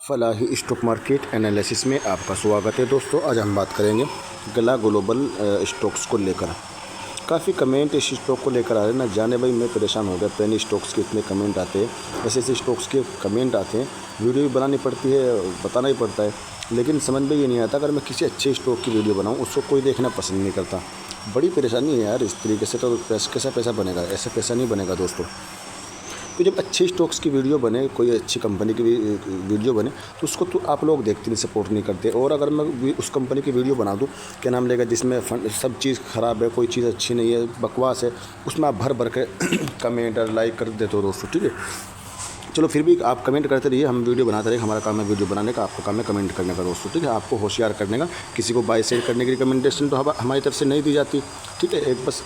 Falahi stock market analysis में आपका स्वागत है दोस्तों। आज हम बात करेंगे गला ग्लोबल स्टॉक्स को लेकर। काफ़ी कमेंट इस स्टॉक को लेकर आ रहे हैं, ना जाने भाई मैं परेशान हो गया। पेनी स्टॉक्स के इतने कमेंट आते हैं, ऐसे ऐसे स्टॉक्स के कमेंट आते हैं, वीडियो भी बनानी पड़ती है, बताना ही पड़ता है, लेकिन समझ में ये नहीं आता अगर मैं किसी अच्छे स्टॉक की वीडियो बनाऊँ उसको कोई देखना पसंद नहीं करता। बड़ी परेशानी है यार। इस तरीके से तो कैसा पैसा बनेगा? ऐसे पैसा नहीं बनेगा दोस्तों। तो जब अच्छे स्टॉक्स की वीडियो बने, कोई अच्छी कंपनी की वीडियो बने, तो उसको तो आप लोग देखते नहीं, सपोर्ट नहीं करते। और अगर मैं उस कंपनी की वीडियो बना दूं, क्या नाम लेगा, जिसमें सब चीज़ ख़राब है, कोई चीज़ अच्छी नहीं है, बकवास है, उसमें आप भर भर के कमेंट और लाइक कर देते हो दोस्तों। ठीक है, चलो फिर भी आप कमेंट करते रहिए, हम वीडियो बनाते रहिए। हमारा काम है वीडियो बनाने का, आपका काम है कमेंट करने का दोस्तों। ठीक है, आपको होशियार करने का। किसी को बाय सेल करने की रिकमेंडेशन तो हमारी तरफ से नहीं दी जाती। ठीक है, एक बस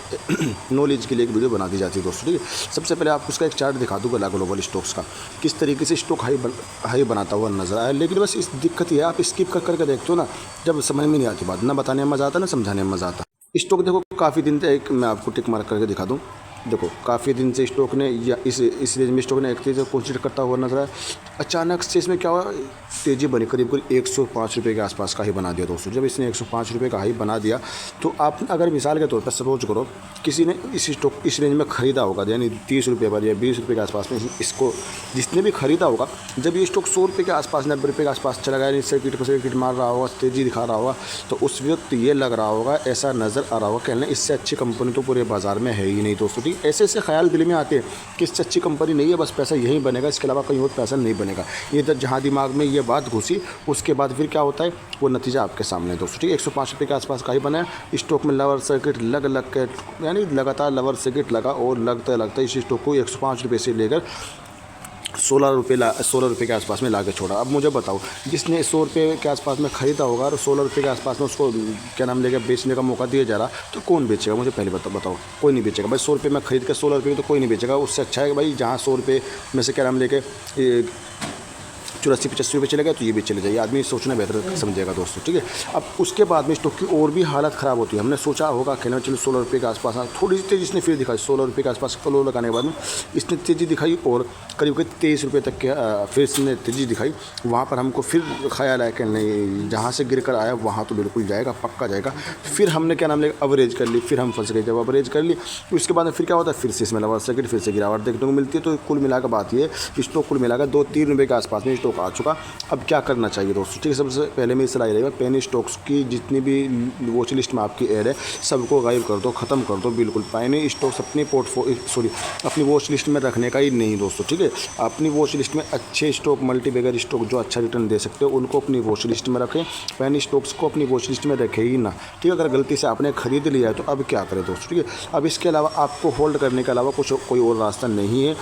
नॉलेज के लिए एक वीडियो बना दी जाती है दोस्तों। ठीक है, सबसे पहले आपको उसका एक चार्ट दिखा दूँ गला ग्लोबल स्टॉक्स का, किस तरीके से स्टॉक हाई बनाता हुआ नजर आया। लेकिन बस इस दिक्कत ये है, आप स्किप करके देखते हो ना, जब समझ में नहीं आती बात, ना बताने में मज़ा आता ना समझाने में मज़ा आता। स्टॉक देखो काफ़ी दिन से, एक मैं आपको टिक मार्क करके दिखा दूँ। देखो काफ़ी दिन से स्टॉक ने या इस रेंज में स्टॉक ने एक तेज़ी से कंसीडर करता हुआ नजर आया। अचानक से इसमें क्या हुआ, तेज़ी बनी, करीब करीब 105 रुपये के आसपास का ही बना दिया दोस्तों। जब इसने 105 रुपये का हाई बना दिया, तो आप अगर मिसाल के तौर पर सपोज करो किसी ने इस स्टॉक इस रेंज में ख़रीदा होगा, यानी 30 रुपये पर या 20 रुपये के आसपास में, इसको जिसने भी ख़रीदा होगा, जब ये स्टॉक 100 रुपये के आसपास, 90 रुपये के आसपास चला गया, सर्किट को सर्किट मार रहा होगा, तेज़ी दिखा रहा होगा, तो उस वक्त ये लग रहा होगा, ऐसा नज़र आ रहा होगा, कहना इससे अच्छी कंपनी तो पूरे बाजार में है ही नहीं दोस्तों। ठीक, ऐसे ऐसे ख्याल दिल में आते हैं कि इससे अच्छी कंपनी नहीं है, बस पैसा यहीं बनेगा, इसके अलावा कहीं और पैसा नहीं बनेगा। ये जहाँ दिमाग में ये बात घुसी, उसके बाद फिर क्या होता है, वो नतीजा आपके सामने है दोस्तों। ठीक है, 105 रुपये के आसपास का ही बनाया, स्टॉक में लवर सर्किट लग के, यानी लगातार लवर सर्किट लगा, और लगता इस स्टॉक को 105 रुपये से लेकर 16 रुपये के आसपास में ला के छोड़ा। अब मुझे बताओ, जिसने 100 रुपये के आसपास में ख़रीदा होगा और 16 रुपये के आसपास में उसको क्या नाम लेगा बेचने का मौका दिया जा रहा, तो कौन बेचेगा? मुझे पहले बताओ। कोई नहीं बेचेगा भाई। 100 रुपये में खरीद के 16 रुपये तो कोई नहीं बेचेगा। उससे अच्छा है कि भाई जहाँ 100 रुपये में से क्या नाम लेके 84-85 रुपये चले गए, तो ये भी चले जाइए। आदमी सोचना बेहतर समझेगा दोस्तों। ठीक है, अब उसके बाद में स्टॉक की और भी हालत ख़राब होती है। हमने सोचा होगा कहना चलो 16 रुपये के आसपास, थोड़ी सी तेज़ी इसने फिर दिखाई, 16 रुपये के आसपास फ्लो लगाने के बाद में इसने तेज़ी दिखाई, और करीब करीब 23 रुपये तक के फिर इसने तेज़ी दिखाई। वहाँ पर हमको फिर ख्याल आया कि नहीं, जहाँ से गिर कर आया वहाँ तो बिल्कुल जाएगा, पक्का जाएगा। फिर हमने क्या नाम लेगा अवरेज कर ली, फिर हम फंस गए। जब अवरेज कर ली, उसके बाद में फिर क्या होता है, फिर से इसमें लवर सर्किट, फिर से गिरावट देखने को मिलती है। तो कुल मिलाकर बात ये, स्टॉक कुल मिलाकर 2-3 रुपये के आसपास में स्टॉक आ चुका। अब क्या करना चाहिए दोस्तों? ठीक है, सबसे पहले मेरी सलाह रहेगा, पेनी स्टॉक्स की जितनी भी वॉच लिस्ट में आपकी ऐड है, सबको गायब कर दो, ख़त्म कर दो बिल्कुल। पेनी स्टॉक्स अपनी वॉच लिस्ट में रखने का ही नहीं दोस्तों। ठीक है, अपनी वॉच लिस्ट में अच्छे स्टॉक, मल्टीबैगर स्टॉक जो अच्छा रिटर्न दे सकते हो, उनको अपनी वॉच लिस्ट में रखें। पेनी स्टॉक्स को अपनी वॉच लिस्ट में रखें ही ना। ठीक है, अगर गलती से आपने खरीद लिया है तो अब क्या करें दोस्तों? ठीक है, अब इसके अलावा आपको होल्ड करने के अलावा कोई और रास्ता नहीं है।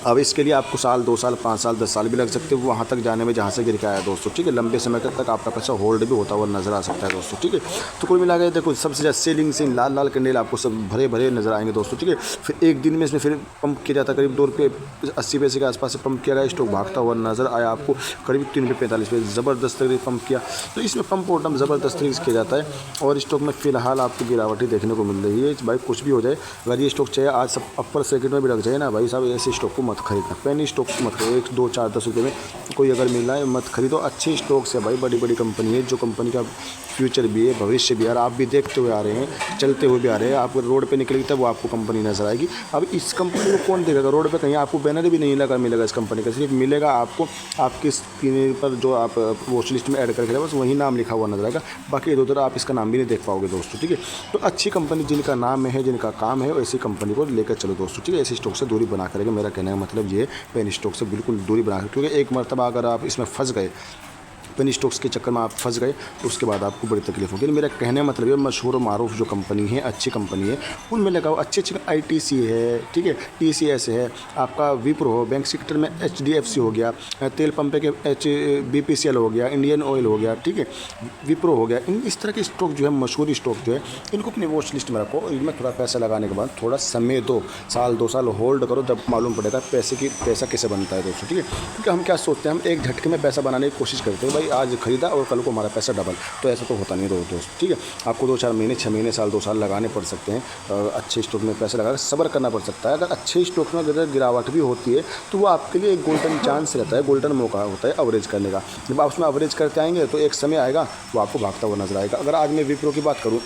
अब इसके लिए आपको साल, 2 साल, 5 साल, 10 साल भी लग सकते हैं वहाँ तक जाने में जहाँ से गिर के आया दोस्तों। ठीक है, लंबे समय तक आपका पैसा होल्ड भी होता हुआ नजर आ सकता है दोस्तों। ठीक है, तो कुल मिला के देखो, सबसे ज़्यादा सेलिंग से लाल लाल कैंडल आपको सब भरे भरे नजर आएंगे दोस्तों। ठीक है, फिर एक दिन में इसमें फिर पंप किया जाता है, करीब 2 रुपये 80 पैसे के आसपास से पंप किया गया, स्टॉक भागता हुआ नजर आया आपको, करीब 3 रुपये 45 पैसे ज़बरदस्त तरीके पंप किया। तो इसमें पंप और डंप ज़बरदस्त तरीके से किया जाता है, और स्टॉक में फिलहाल आपको गिरावट ही देखने को मिल रही है। भाई कुछ भी हो जाए, अगर ये स्टॉक चाहे आज सब अपर सेकंड में भी लग जाए ना भाई साहब, ऐसे स्टॉक को मत खरीदना। स्टॉक्स मत खरीदो, 1, 2, 4, 10 रुपये में कोई अगर मिल रहा है मत खरीदो। अच्छे स्टॉक्स है भाई, बड़ी बड़ी कंपनी है, जो कंपनी का फ्यूचर भी है, भविष्य भी है, और आप भी देखते हुए आ रहे हैं, चलते हुए भी आ रहे हैं। आप रोड पे निकलेगी तब वो आपको कंपनी नजर आएगी। अब इस कंपनी को कौन देखेगा? रोड पे कहीं आपको बैनर भी नहीं लगा मिलेगा इस कंपनी का, सिर्फ मिलेगा आपको आपकी स्क्रीन पर जो आप वॉच लिस्ट में ऐड करके बस वही नाम लिखा हुआ नजर आएगा, बाकी इधर उधर आप इसका नाम भी नहीं देख पाओगे दोस्तों। ठीक है, तो अच्छी कंपनी जिनका नाम है, जिनका काम है, ऐसी कंपनी को लेकर चलो दोस्तों। ठीक है, ऐसे स्टॉक से दूरी बना करेंगे, मेरा कहने का मतलब ये है, पेनी स्टॉक से बिल्कुल दूरी बना, क्योंकि एक मरतबा अगर आप इसमें फंस गए, पेनी स्टॉक्स के चक्कर में आप फंस गए, तो उसके बाद आपको बड़ी तकलीफ होगी। मेरा कहने का मतलब ये, मशहूर और मारूफ जो कंपनी है, अच्छी कंपनी है, उनमें लगाओ। अच्छे ITC है, ठीक है, TCS है, आपका विप्रो हो, बैंक सेक्टर में HDFC हो गया, तेल पंप के BPCL हो गया, इंडियन ऑयल हो गया, ठीक है, विप्रो हो गया। इस तरह के स्टॉक जो है, मशहूर स्टॉक जो है, इनको अपनी वॉच लिस्ट में रखो। इनमें थोड़ा पैसा लगाने के बाद थोड़ा समय दो, साल 2 साल होल्ड करो, तब मालूम पड़ेगा पैसा कैसे बनता है दोस्तों। ठीक है, क्योंकि हम क्या सोचते हैं, हम एक झटके में पैसा बनाने की कोशिश करते हैं। भाई आज खरीदा और कल को हमारा पैसा डबल, तो ऐसा तो होता नहीं दोस्त, ठीक है। आपको 2-4 महीने, 6 महीने, साल, 2 साल लगाने पड़ सकते हैं, अच्छे स्टॉक में पैसा लगा कर सब्र करना पड़ सकता है। अगर अच्छे स्टॉक में अगर गिरावट भी होती है तो वो आपके लिए एक गोल्डन चांस रहता है, गोल्डन मौका होता है अवरेज करने का। जब आप उसमें अवरेज करते आएंगे तो एक समय आएगा वो आपको भागता हुआ नजर आएगा। अगर आज मैं विप्रो की बात करूँ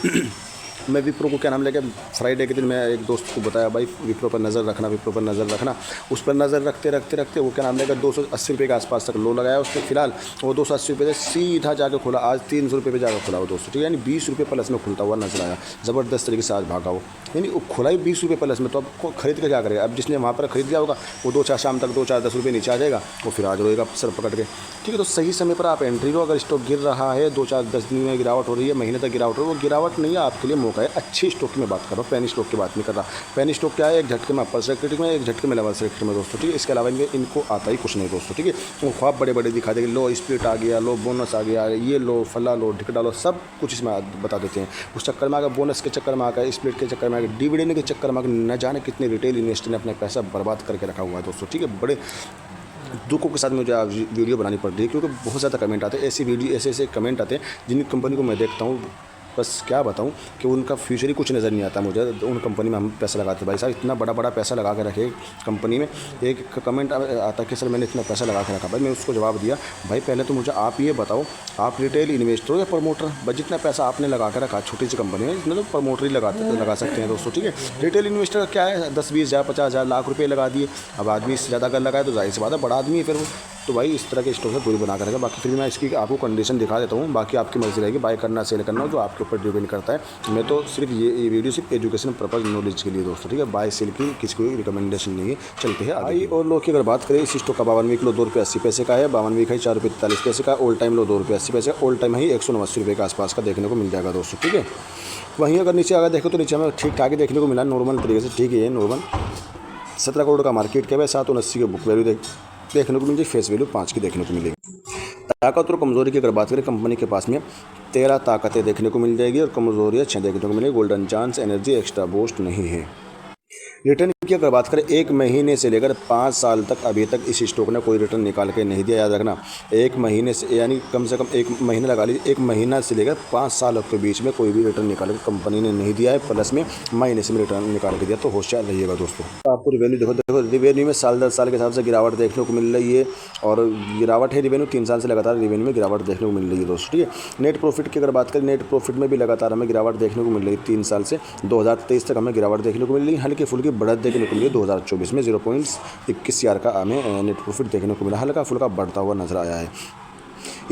मैं विप्रो को क्या नाम लेके फ्राइडे के दिन मैं एक दोस्त को बताया भाई विप्रो पर नज़र रखना, विप्रो पर नज़र रखना। उस पर नज़र रखते रखते रखते वो क्या नाम लेगा 280 रुपये के आसपास तक लो लगाया उसने। फिलहाल वो 280 रुपये से सीधा जाकर खुला, आज 300 रुपये पे जाकर खुला वो दोस्तों, ठीक है। यानी 20 रुपये प्लस में खुलता हुआ नजर आया, ज़बरदस्त तरीके से आज भागा वो, यानी वो खुला ही 20 रुपये प्लस में। तो अब खरीद के क्या करेगा? अब जिसने वहाँ पर खरीद लिया होगा वो 2-4 शाम तक 2-4-10 रुपये नीचे आ जाएगा, वो फिर आज रोएगा सर पकड़ के, ठीक है। तो सही समय पर आप एंट्री लो। अगर स्टॉक गिर रहा है 2-4-10 दिन में गिरावट हो रही है, महीने तक गिरावट हो रही है, वो गिरावट नहीं है, आपके लिए मौका है। अच्छी स्टॉक की मैं बात कर रहा हूँ, पेनी स्टॉक की बात नहीं कर रहा। पेनी स्टॉक क्या है? एक झटके में अपर सेक्रेटरी में, एक झटके में लोअर सेक्रेटरी में दोस्तों, ठीक है। इसके अलावा इनको आता ही कुछ नहीं दोस्तों, ठीक है। वो ख्वाब बड़े बड़े दिखा देंगे, लो स्प्लिट आ गया, लो बोनस आ गया, ये लो फला लो ढिक डालो, सब कुछ इसमें बता देते हैं। उस चक्कर में आ गया, बोनस के चक्कर में आ गया, स्प्लिट के चक्कर में आ गया, डिविडेंड के चक्कर में आ गया, न जाने कितने रिटेल इन्वेस्टर ने अपना पैसा बर्बाद करके रखा हुआ है दोस्तों, ठीक है। बड़े दुखों के साथ मुझे आज वीडियो बनानी पड़ रही है क्योंकि बहुत ज़्यादा कमेंट आते हैं, ऐसी वीडियो ऐसे कमेंट आते हैं जिन कंपनी को मैं देखता हूँ, बस क्या बताऊं कि उनका फ्यूचर ही कुछ नज़र नहीं आता मुझे। उन कंपनी में हम पैसा लगाते हैं, भाई साहब इतना बड़ा बड़ा पैसा लगा के रखे कंपनी में। एक कमेंट आता कि सर मैंने इतना पैसा लगा के रखा, भाई मैं उसको जवाब दिया भाई पहले तो मुझे आप ये बताओ आप रिटेल इन्वेस्टर हो या प्रमोटर? भाई जितना पैसा आपने लगा के रखा छोटी सी कंपनी में, इतना तो प्रमोटर ही लगा सकते हैं दोस्तों, ठीक है। रिटेल इन्वेस्टर का क्या है, 10-20 हज़ार 50 हज़ार लाख रुपये लगा दिए। अब आदमी इससे ज़्यादा अगर लगाए तो जाहिर सी बात है बड़ा आदमी है फिर वो, तो भाई इस तरह के स्टॉक से दूरी बना कर रखेगा। बाकी फिर मैं इसकी आपको कंडीशन दिखा देता हूँ, बाकी आपकी मर्जी रहेगी बाय करना सेल करना, जो आपके ऊपर डिपेंड करता है। मैं तो सिर्फ ये वीडियो सिर्फ एजुकेशन पर्पज नॉलेज के लिए दोस्तों, ठीक है। बाय सेल की किसी को रिकमेंडेशन नहीं है, चलते हैं भाई। और लो की अगर बात करें इस स्टॉक का 52 किलो 2 रुपये 80 पैसे का है, 52 है 4 रुपये 43 पैसे का, ऑल टाइम लो 2 रुपये 80 पैसे का, ऑल टाइम ही 189 रुपये के आसपास का देखने को मिल जाएगा दोस्तों, ठीक है। वहीं अगर नीचे अगर देखो तो नीचे हमें ठीक ठाक ही देखने को मिला नॉर्मल तरीके से, ठीक है। ये नॉर्मल 17 करोड़ का मार्केट कैप है, 779 की बुक वैल्यू देखने को मिलेगी, फेस वैल्यू 5 की देखने को मिलेगी। ताकत और कमजोरी की अगर बात करें कंपनी के पास में 13 ताकतें देखने को मिल जाएगी और कमजोरियाँ 6 देखने को मिलेगी। Golden chance, energy, extra boost नहीं है। रिटर्न की अगर बात करें 1 महीने से लेकर 5 साल तक अभी तक इस स्टॉक ने कोई रिटर्न निकाल के नहीं दिया। याद रखना 1 महीने से यानी कम से कम 1 महीना लगा लीजिए, 1 महीना से लेकर 5 साल के बीच में कोई भी रिटर्न निकाल के कंपनी ने नहीं दिया है, प्लस में महीने से रिटर्न निकाल के दिया, तो होशियार रहिएगा दोस्तों। तो आपको रिवेन्यू देखो रिवेन्यू में साल 10 साल के हिसाब से गिरावट देखने को मिल रही है और गिरावट है रिवेन्यू 3 साल से लगातार रिवेन्यू में गिरावट देखने को मिल रही है दोस्तों, ठीक है। नेट प्रॉफिट की अगर बात करें नेट प्रॉफिट में भी लगातार हमें गिरावट देखने को मिल रही है 3 साल से 2023 तक हमें गिरावट देखने को मिल रही है। हल्की फुल्की बढ़त देखने को मिली है 2024 में 0.21 CR का हमें नेट प्रॉफिट देखने को मिला, हल्का फुल्का बढ़ता हुआ नजर आया है।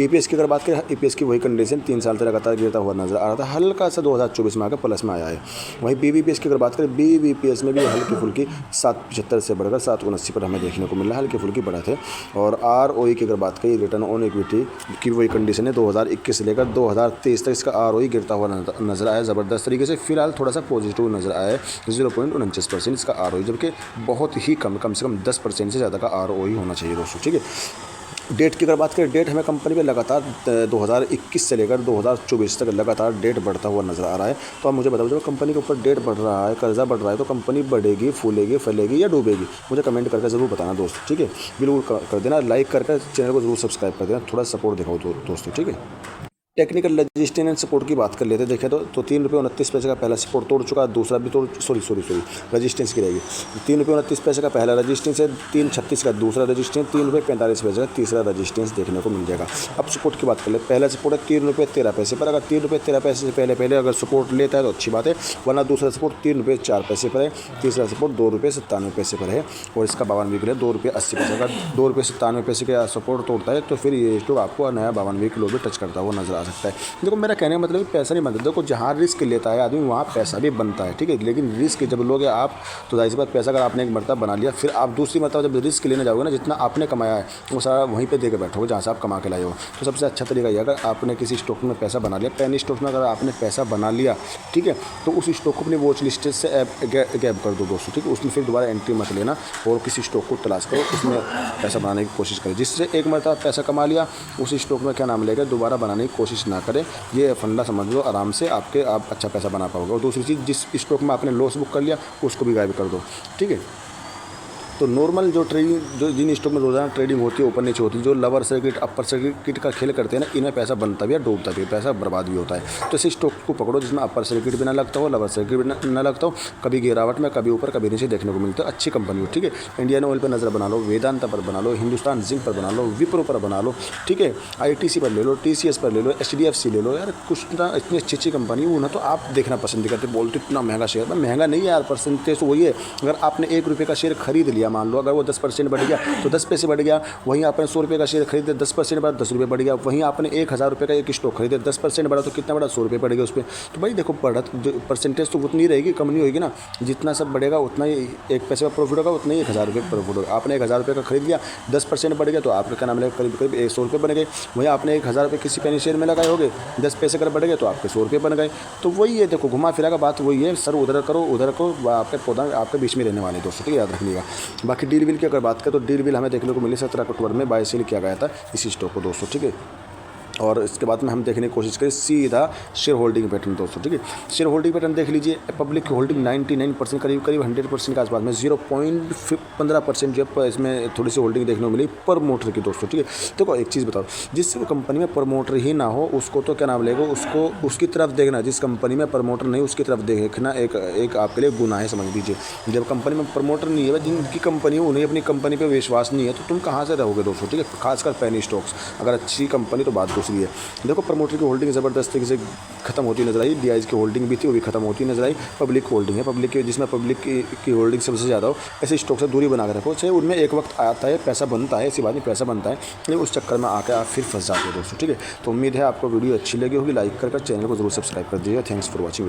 ईपीएस की अगर बात करें ईपीएस की वही कंडीशन 3 साल से लगातार गिरता हुआ नजर आ रहा था, हल्का सा 2024 में आकर प्लस में आया है। वहीं बीबीपीएस की अगर बात करें बीबीपीएस में भी हल्की फुल्की 775 से बढ़कर 779 पर हमें देखने को मिल रहा है, हल्की फुल्की बढ़त है। और आरओई की अगर बात करें रिटर्न ऑन इक्विटी की वही कंडीशन है 2021 से लेकर 2023 तक इसका आरओई गिरता हुआ नजर आया ज़बरदस्त तरीके से। फिलहाल थोड़ा सा पॉजिटिव नजर आया है 0.49% इसका आरओई, जबकि बहुत ही कम से कम 10% से ज़्यादा का आरओई होना चाहिए दोस्तों, ठीक है। डेट की अगर बात करें डेट हमें कंपनी पे लगातार 2021 से लेकर 2024 तक लगातार डेट बढ़ता हुआ नजर आ रहा है। तो आप मुझे बताओ जब कंपनी के ऊपर डेट बढ़ रहा है, कर्जा बढ़ रहा है, तो कंपनी बढ़ेगी, फूलेगी, फैलेगी या डूबेगी? मुझे कमेंट करके ज़रूर बताना दोस्तों, ठीक है। बिल्कुल कर देना, लाइक करके चैनल को जरूर सब्सक्राइब कर देना, थोड़ा सपोर्ट दिखाओ दोस्तों, ठीक है। टेक्निकल रजिस्टेंस एंड सपोर्ट की बात कर लेते हैं, देखें तो 3 रुपये 29 पैसे का पहला सपोर्ट तोड़ चुका है, दूसरा भी तोड़ सॉरी रजिस्टेंस की रहेगी 3 रुपये 29 पैसे का पहला रजिस्टेंस है, 3.36 का दूसरा रजिस्टेंस, 3 रुपये 45 पैसे का तीसरा रजिस्टेंस देखने को मिल जाएगा। अब सपोर्ट की बात कर ले, पहला सपोर्ट है 3 रुपये 13 पैसे पर, अगर 3 रुपये 13 पैसे से पहले अगर सपोर्ट लेता है तो अच्छी बात है, वरना दूसरा सपोर्ट 3 रुपये 4 पैसे पर है, तीसरा सपोर्ट 2 रुपये 97 पैसे पर है और इसका 52 किलो 2 रुपये 80 पैसे। अगर 2 रुपये 97 पैसे का सपोर्ट तोड़ता है तो फिर ये स्टॉक आपको नया 52 किलो भी टच करता हुआ नजर आ सकता है। देखो मेरा कहने का मतलब पैसा नहीं बनता, देखो जहाँ रिस्क लेता है आदमी वहाँ पैसा भी बनता है, ठीक है। लेकिन रिस्क जब लोगे आप तो जाहिर सी बात पैसा अगर आपने एक मरतबा बना लिया, फिर आप दूसरी मरतबा जब रिस्क लेने जाओगे ना, जितना आपने कमाया है वो सारा वहीं पे दे के बैठोगे जहाँ से आप कमा के लाए हो। तो सबसे अच्छा तरीका ये अगर आपने किसी स्टॉक में पैसा बना लिया, पेनी स्टॉक में अगर आपने पैसा बना लिया, ठीक है, तो उस स्टॉक को अपनी वॉच लिस्ट से गैप कर दो दोस्तों, ठीक है। उसमें फिर दोबारा एंट्री मत लेना और किसी स्टॉक को तलाश करो, उसमें पैसा बनाने की कोशिश करें। जिससे एक मरतबा पैसा कमा लिया उस स्टॉक में क्या नाम लेकर दोबारा बनाने की कोशिश ना करें, ये फंडा समझ लो, आराम से आप अच्छा पैसा बना पाओगे। और दूसरी चीज़ जिस स्टॉक में आपने लॉस बुक कर लिया उसको भी गायब कर दो, ठीक है। तो नॉर्मल जो ट्रेडिंग जो जिन स्टॉक में रोज़ाना ट्रेडिंग होती है ऊपर नीचे होती है, जो लोअर सर्किट अपर सर्किट का खेल करते हैं ना, इनमें पैसा बनता भी है, डूबता भी है, पैसा बर्बाद भी होता है। तो इसी स्टॉक को पकड़ो जिसमें अपर सर्किट भी ना लगता हो, लोअर सर्किट भी ना लगता हो, कभी गिरावट में कभी ऊपर कभी नीचे देखने को मिलता है। अच्छी कंपनी हो, ठीक है। इंडियन ऑयल पर नज़र बना लो, वेदांता पर बना लो, हिंदुस्तान जिंक पर बना लो, विप्रो पर बना लो, ठीक है। ITC पर ले लो, TCS पर ले लो, HDFC ले लो। यार कुछ ना इतनी अच्छी कंपनी वो ना, तो आप देखना पसंद करते, बोलते इतना महंगा शेयर। पर महंगा नहीं है यार, परसेंटेज तो वही है। अगर आपने 1 रुपये का शेयर खरीद लिया, मान लो अगर वो 10% बढ़ गया तो 10 पैसे बढ़ गया। वहीं आपने 100 रुपये का शेयर खरीदे, 10% बढ़ा, 10 रुपये बढ़ गया। वहीं आपने 1000 रुपये का एक स्टॉक खरीदे, 10% बढ़ा तो कितना बढ़ा, 100 रुपये बढ़ गया उस पर। तो भाई देखो बढ़त परसेंटेज तो उतनी रहेगी, कम नहीं होगी ना। जितना सब बढ़ेगा उतना ही 1 पैसे का प्रॉफिट होगा, उतना ही 1000 रुपये प्रॉफिट होगा। आपने 1000 रुपये का खरीद लिया, 10% बढ़ गया तो आपका क्या नाम है करीब करीब 100 रुपये बन गए। वहीं आपने 1000 रुपये किसी पेनी शेयर में लगाए होंगे, 10 पैसे अगर बढ़ गए तो आपके 100 रुपये बन गए। तो वही है, देखो घुमा फिरा का बात वही है। सर उधर करो उधर करो, आपके पौधा आपके बीच में रहने वाले दोस्तों, ठीक है, याद रखिएगा। बाकी डील विल की अगर बात करें तो डील विल हमें देखने को मिली 17 अक्टूबर में बाय सेल किया गया था इसी स्टॉक को दोस्तों, ठीक है। और इसके बाद में हम देखने की कोशिश करें सीधा शेयर होल्डिंग पैटर्न दोस्तों, ठीक है। शेयर होल्डिंग पैटर्न देख लीजिए, पब्लिक की होल्डिंग 99% करीब करीब 100% के आसपास में, 0.15% जब इसमें थोड़ी सी होल्डिंग देखने को मिली प्रमोटर की दोस्तों, ठीक है। देखो एक चीज़ बताओ, जिस कंपनी में प्रमोटर ही ना हो उसको तो क्या नाम लेगा, उसको उसकी तरफ देखना। जिस कंपनी में प्रमोटर नहीं उसकी तरफ देखना एक आपके लिए गुनाह है, समझ लीजिए। जब कंपनी में प्रमोटर नहीं है, जिनकी कंपनी हो उन्हें अपनी कंपनी पर विश्वास नहीं है, तो तुम कहाँ से रहोगे दोस्तों, ठीक है। खासकर पेनी स्टॉक्स, अगर अच्छी कंपनी तो बात दूसरी है। देखो प्रमोटर की होल्डिंग ज़बरदस्त तरीके से खत्म होती नजर आई। DIS की होल्डिंग भी थी, वो भी खत्म होती नजर आई। पब्लिक होल्डिंग है, पब्लिक की जिसमें पब्लिक की होल्डिंग सबसे ज़्यादा हो, ऐसे स्टॉक से दूरी बना के रखो। चाहे उनमें एक वक्त आता है पैसा बनता है, ऐसी बात नहीं, पैसा बनता है, लेकिन उस चक्कर में आकर आप फिर फंस जाते हो दोस्तों, ठीक है। तो उम्मीद है आपको वीडियो अच्छी लगी होगी। लाइक कर चैनल को जरूर सब्सक्राइब कर दीजिएगा। Thanks for watching.